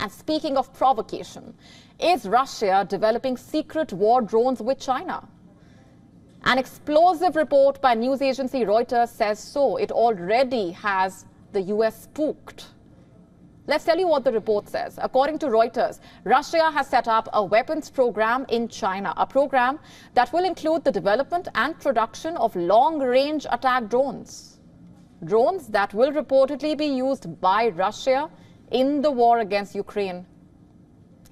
And speaking of provocation, is Russia developing secret war drones with China? An explosive report by news agency Reuters says so. It already has the US spooked. Let's tell you what the report says. According to Reuters, Russia has set up a weapons program in China, a program that will include the development and production of long-range attack drones. Drones that will reportedly be used by Russia in the war against Ukraine.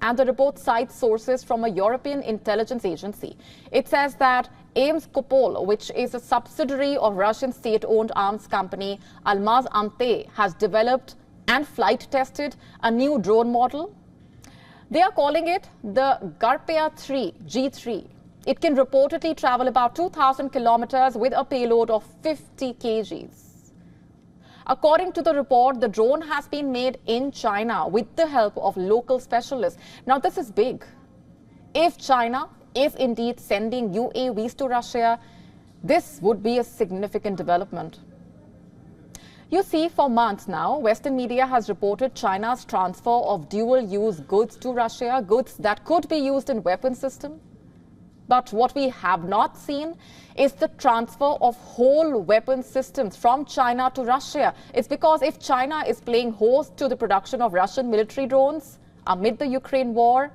And the report cites sources from a European intelligence agency. It says that IEMZ Kupol, which is a subsidiary of Russian state-owned arms company Almaz-Antey, has developed and flight tested a new drone model. They are calling it the GRAVITAS G3. It can reportedly travel about 2,000 kilometers with a payload of 50 kgs. According to the report, the drone has been made in China with the help of local specialists. Now, this is big. If China is indeed sending UAVs to Russia, this would be a significant development. You see, for months now, Western media has reported China's transfer of dual-use goods to Russia, goods that could be used in weapon systems. But what we have not seen is the transfer of whole weapon systems from China to Russia. It's because if China is playing host to the production of Russian military drones amid the Ukraine war,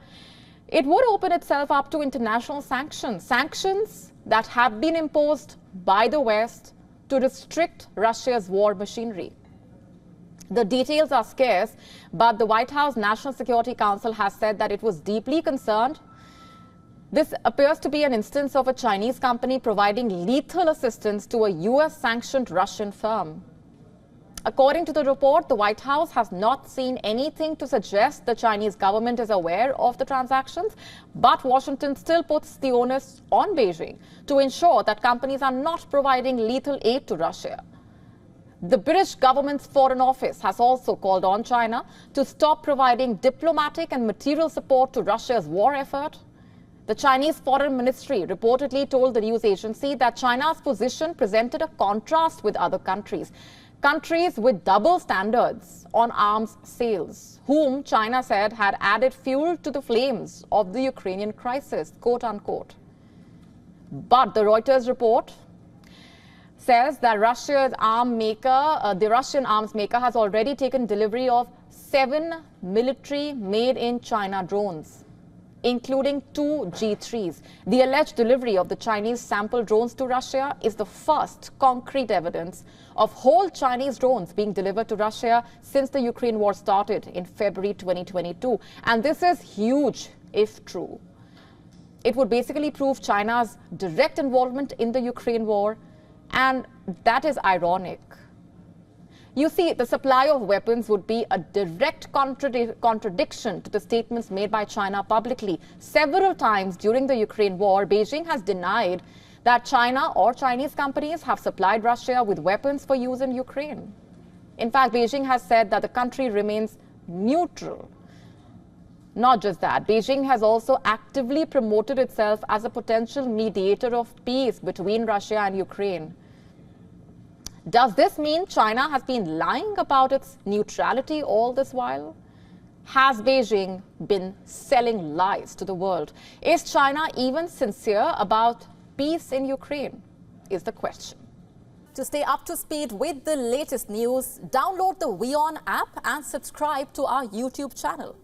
it would open itself up to international sanctions, sanctions that have been imposed by the West to restrict Russia's war machinery. The details are scarce, but the White House National Security Council has said that it was deeply concerned. This appears to be an instance of a Chinese company providing lethal assistance to a US-sanctioned Russian firm. According to the report, the White House has not seen anything to suggest the Chinese government is aware of the transactions, but Washington still puts the onus on Beijing to ensure that companies are not providing lethal aid to Russia. The British government's Foreign Office has also called on China to stop providing diplomatic and material support to Russia's war effort. The Chinese Foreign Ministry reportedly told the news agency that China's position presented a contrast with other countries. Countries with double standards on arms sales, whom China said had added fuel to the flames of the Ukrainian crisis, quote unquote. But the Reuters report says that the Russian arms maker has already taken delivery of 7 military made-in-China drones, including 2 G3s. The alleged delivery of the Chinese sample drones to Russia is the first concrete evidence of whole Chinese drones being delivered to Russia since the Ukraine war started in February 2022. And this is huge if true. It would basically prove China's direct involvement in the Ukraine war, and that is ironic. You see, the supply of weapons would be a direct contradiction to the statements made by China publicly. Several times during the Ukraine war, Beijing has denied that China or Chinese companies have supplied Russia with weapons for use in Ukraine. In fact, Beijing has said that the country remains neutral. Not just that, Beijing has also actively promoted itself as a potential mediator of peace between Russia and Ukraine. Does this mean China has been lying about its neutrality all this while? Has Beijing been selling lies to the world? Is China even sincere about peace in Ukraine? Is the question. To stay up to speed with the latest news, download the WION app and subscribe to our YouTube channel.